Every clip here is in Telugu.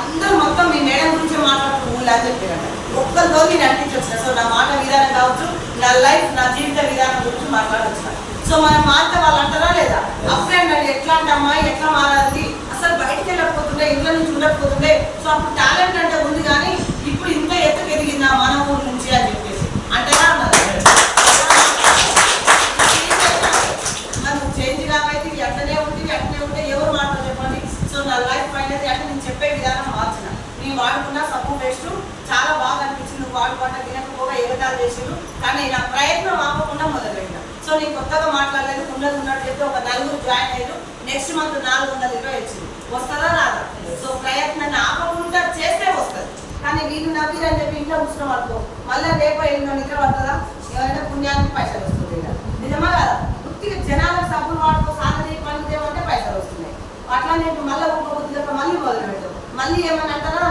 అందరూ మొత్తం మీ మేడం గురించి మాట్లాడుతూ ఊళ్ళో అని చెప్పారంట. ఒక్కరితో నేను అనిపించొచ్చిన. సో నా మాట విధానం కావచ్చు, నా లైఫ్, నా జీవిత విధానం గురించి మాట్లాడొచ్చిన. సో మనం మారితే వాళ్ళు అంటారా లేదా? అప్పుడే అన్నాడు ఎట్లా అంటే అమ్మాయి ఎట్లా మారాలి, అసలు బయటికి వెళ్ళకపోతుండే, ఇంట్లో నుంచి ఉండకపోతుండే. సో అప్పుడు టాలెంట్ అంటే ఉంది, కానీ ఇప్పుడు ఇంత ఎత్తుకు ఎదిగిందా మన ఊరు నుంచి అని చెప్పేసి అంటారా అన్నారు. మనం చేంజ్ కావైతే ఎట్లనే ఉంటుంది, అట్లనే ఉంటే ఎవరు మాటలు చెప్పండి. సో నా లైఫ్ అయినది అంటే నేను చెప్పే విధానం మార్చిన. నేను వాడుకున్న సపోర్ట్ టెస్ట్ చాలా బాగా అనిపించింది. నువ్వు వాడుకుంటా వినకపోగా ఎగతాలు చేసిండు, కానీ నా ప్రయత్నం ఆపకుండా మొదలైనా. సో నేను కొత్తగా మాట్లాడలేదు, ఉన్నది ఉన్నట్టు చెప్తే ఒక 4 జాయిన్ అయ్యారు. నెక్స్ట్ మంత్ 420 వచ్చింది. వస్తుందా రాదా? సో ప్రయత్నాన్ని ఆపకుండా చేస్తే వస్తుంది. కానీ వీళ్ళు నవ్వీరు అని చెప్పి ఇంట్లో కూర్చున్న వాళ్ళతో మళ్ళీ రేపు ఎన్నో నిద్ర పడుతుందా? ఎవరైనా పుణ్యానికి పైసలు వస్తుంది. నిజమా కదా? వృత్తికి జనాలకు సబ్బులు వాడుకో, సాధన పని చేయమంటే పైసలు వస్తున్నాయి. అట్లా నేను మళ్ళీ ఒక బుద్ధి మళ్ళీ మొదలు పెడతాం. మళ్ళీ ఏమని అంటారా?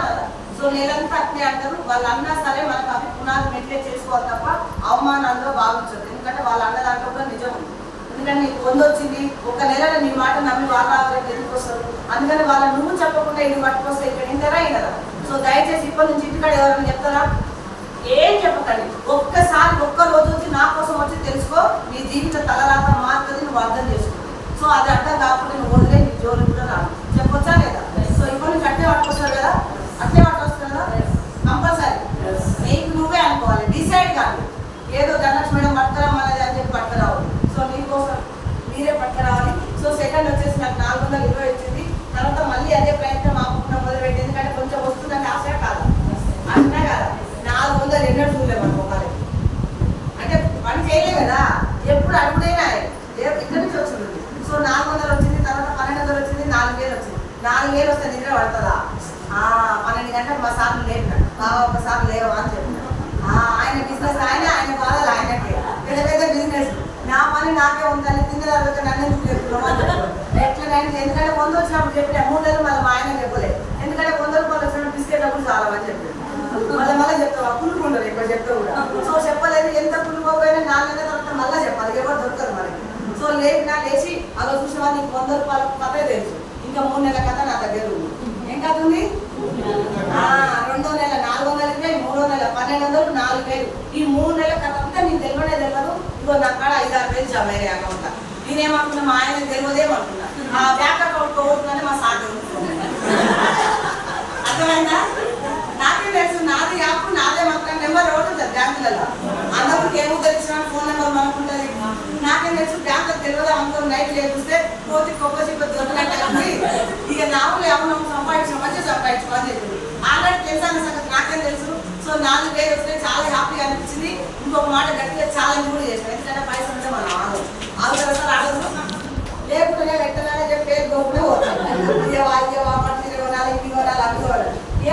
సో నేనంతా అట్లే అంటారు. వాళ్ళు అన్నా సరే మనకు అవి పునాది మెట్లే చేసుకోవాలి తప్ప అవమానాల్లో భావించదు. ఎందుకంటే వాళ్ళ అన్న దాంట్లో కూడా నిజం ఉంది. ఎందుకంటే నీకు పొందొచ్చింది, ఒక నెలలో నీ మాట నమ్మి వాళ్ళ ఆరోగ్యం ఎందుకు వస్తారు? అందుకని వాళ్ళ నువ్వు చెప్పకుండా ఇది పట్టుకొస్తే ఇక్కడ ఇంటరా అయినరా? సో దయచేసి ఇప్పటి నుంచి ఇంటికాడ ఎవరైనా చెప్తారా? ఏం చెప్పకండి. ఒక్కసారి ఒక్క రోజు వచ్చి నా కోసం వచ్చి తెలుసుకో, నీ జీవిత తలరాత మారుతుంది, నువ్వు అర్థం చేసుకో. సో అది అర్థం కాకుండా నువ్వు వదిలే, నీ జోలు కూడా రాదు. చెప్పొచ్చా లేదా? సో ఇప్పటి నుంచి అట్లే పట్టుకొస్తారు కదా, అట్లే పట్టుకొస్తారు కదా కంపల్సరీ. నీకు నువ్వే అనుకోవాలి, డిసైడ్ కాదు. ఏదో ధనలక్ష్మి మేడం పట్టుకురామన్నది అని చెప్పి పట్టుకురావాలి. సో నీకోసం మీరే పట్టుకురావాలి. సో సెకండ్ వచ్చేసి నాకు 420 వచ్చింది. తర్వాత మళ్ళీ అదే ప్రయత్నం ఆపకుండా మొదలుపెట్టి, ఎందుకంటే కొంచెం వస్తుందని ఆశ కాదు అంటున్నా కదా. 400 ఎన్నో చూడలేము మనం ఒకరి అంటే పని చేయలే కదా, ఎప్పుడు అడుగుడైనా ఇక్కడి నుంచి వచ్చింది. సో 400 వచ్చింది, తర్వాత 1200 వచ్చింది, 4000 వచ్చింది. 4000 వస్తే నిద్ర పడుతుందా? 12 గంటలకు మా సార్లు లేపినాడు, ఒకసారి లేవా అని చెప్పినాడు. ఆయన బిజినెస్ ఆయన బాధలు ఆయనకే, పెద్ద పెద్ద బిజినెస్. నా పని నాకే ఉందని తింగరాలు నన్ను ఎందుకు చెప్తున్నాం అని చెప్పారు. ఎట్లనైనా ఎందుకంటే 100 వచ్చినప్పుడు చెప్పిన 3 నెలలు మళ్ళీ మా ఆయన చెప్పలేదు. ఎందుకంటే 100 రూపాయలు వచ్చినప్పుడు బిస్కెట్ అప్పుడు చాలా అని చెప్పారు. మళ్ళీ చెప్తావా? పులుకుంటారు ఇప్పుడు చెప్తా కూడా. సో చెప్పలేదు. ఎంత పులుకోపోయినా 4 నెలల తర్వాత మళ్ళీ చెప్పాలి, ఎవరు దొరకదు మనకి. సో లేచి అలా చూసిన వాళ్ళు నీకు 100 రూపాయల కథే తెలుసు. ఇంకా 3 నెలల కథ నా దగ్గర ఉంది. ఏం కథ ఉంది? 2వ నెల 420, 3వ నెల 1200, 4000. ఈ 3 నెలల కథ అంతా నీకు తెలియదు. ఇగో నా కాడ 5-6 వేలు జమ అయినాయి అకౌంట్. నేనేమనుకున్నా మా ఆయన తెలియదేమనుకున్నా. ఆ బ్యాంక్ అకౌంట్ పోతుందని మా సార్ అర్థమైందా? నాకే తెలుసు, నాది యాప్ నాదే మాత్రం నెంబర్ ఒకటి ఉంటుంది బ్యాంకులలో. అందరికి ఏమో తెలిసిన ఫోన్ నెంబర్ మనకుంటుంది. నాకేం తెలుసు బ్యాంకు తెలియదా అనుకుని నైట్ లేపిస్తే పోతే కొబ్బరి దొరికినట్టు ఇక నావులు ఏమన్నా సంపాదించిన మంచిగా సంపాదించుకోని చెప్పింది. ఆల్రెడీ తెలుసాను సంగతి నాకేం తెలుసు. సో 4000 వస్తే చాలా హ్యాపీగా అనిపించింది. ఇంకొక మాట గట్టిగా ఛాలెంజ్ కూడా చేసాను. ఎందుకంటే పైసలు ఉంటే మనం ఆగుతారు సార్, ఆడదు లేకుంటే ఎక్కడైనా చెప్పి పేరు గోపునే పోతాను. పట్టిన కొనాలి, ఇవి కొనాలి, అవి కొనాలి.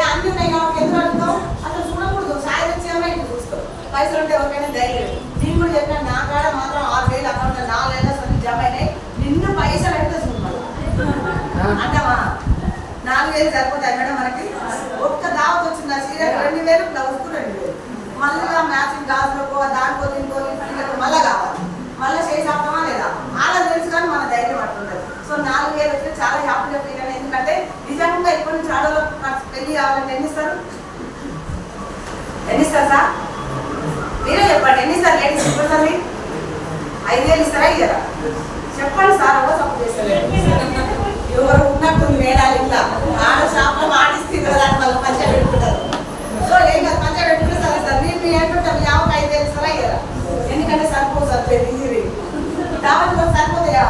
అన్ని ఉన్నాయి కాబట్టి ఎందుకు అడుగుతాం? అసలు చూడకూడదు. సాయి వచ్చేమో ఇంటి చూస్తాం. పైసలు ఉంటే ఎవరికైనా ధైర్యం. నేను కూడా చెప్పాను, నా కాడ మాత్రం 6000 అకౌంట్ 4 నెలల సొంత జమ అయినాయి. నిన్ను పైసలు అంటే చూడాలి అంటావా? 4000 సరిపోతాయి మేడం మనకి. ఒక్క దావత్ వచ్చింది, ఆ సీరియల్ 2000, బ్లౌజ్కు 2000. మళ్ళీ మ్యాచింగ్ గాజులకు దానికో దీనికో పిల్లలకు మళ్ళీ కావాలి. మళ్ళీ చేసి ఆపుతామా లేదా? అలా తెలుసు, కానీ మన ధైర్యం అట్లుంటుంది. సో 4000 వస్తే చాలా హ్యాపీగా ఫీల్ అయినా. ఎందుకంటే నిజంగా ఇప్పటి నుంచి ఆడవాళ్ళకి పెళ్లి కావాలంటే ఎన్ని ఇస్తారు సార్? మీరే చెప్పండి, ఎన్ని ఇస్తారు లేడీస్? చెప్పండి. 5000 ఇస్తారా? ఇయ్యరా? చెప్పండి సార్. ఎవరు సపోర్ట్ చేస్తారు? ఎవరు ఉన్నట్టుంది మేడాలి ఇంకా ఆడ షాప్లో ఆడిస్తే కదా మళ్ళీ పంచా పెట్టుకుంటారు. సో ఏం కాదు, పంచా పెట్టుకుంటే సరే సార్. మీరు ఏంటంటే యావకు 5000 ఇస్తారా? ఇయ్యరా? ఎందుకంటే సరిపోదు సార్ పెళ్లి. దావత్ సరిపోతాయా?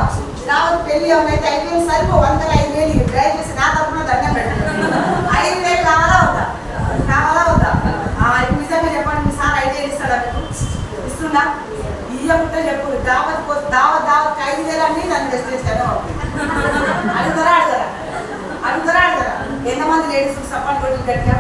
దావత్ పెళ్లి ఏమైతే 5000 సరిపో. 5000 దయచేసి నా తరఫున దండం పెట్టండి. 5000 కావాలా వద్దా? ఇప్పుడు నిజంగా చెప్పండి, మీ సార్ 5000 ఇస్తాడా? ఇస్తున్నా? ఇయ్యకుంటే చెప్పు. దావత్ 5000 అన్ని నన్ను రెస్ట్రేషన్ అడుగుతారా? ఎంతమంది లేడీస్ సపోర్ట్ కొట్టి గట్టిగా?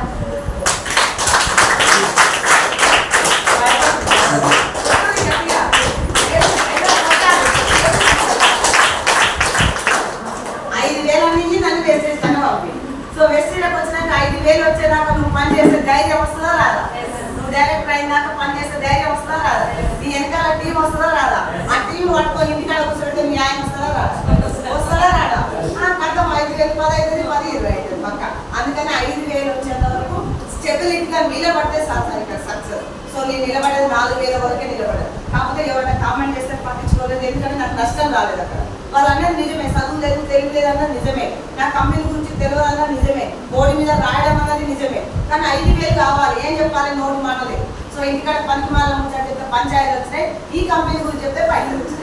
సో వెస్టీలకు వచ్చినాక 5000 వచ్చేదాకా నువ్వు పని చేస్తే ధైర్యం వస్తుందా రాదా? నువ్వు డైరెక్టర్ అయినాక పని చేస్తే ధైర్యం వస్తుందా రాదా? నీ వెనకాల టీం వస్తుందా రాదా? ఆ టీం పట్టుకొని ఇంటికాడ కూర్చోబెడితే మీ ఆయన వస్తుందా రాదా? వస్తుందా రాదా? కథం 5,000, 15,000, 10, 20 పక్క. అందుకని 5,000 వచ్చేంత వరకు స్టెబిలిటీగా నిలబడితే సార్ ఇక్కడ సక్సెస్. సో నేను నిలబడేది 4,000 వరకే నిలబడేది. కాకపోతే ఎవరైనా కామెంట్ చేస్తే పట్టించుకోలేదు, ఎందుకంటే నాకు నష్టం రాలేదు అక్కడ. వాళ్ళు అన్నది నిజమే, చదువు లేదు తెలివి లేదు అన్నది నిజమే, నా కంపెనీ గురించి తెలియదు అన్నది నిజమే, బోర్డు మీద రాయడం అన్నది నిజమే. కానీ 5,000 కావాలి, ఏం చెప్పాలి? నోటి మాటలే. సో ఇంటికాడ పనికి మాల చెప్తే పంచాయతీలు వచ్చినాయి, ఈ కంపెనీ గురించి చెప్తే పైసలు వచ్చినాయి.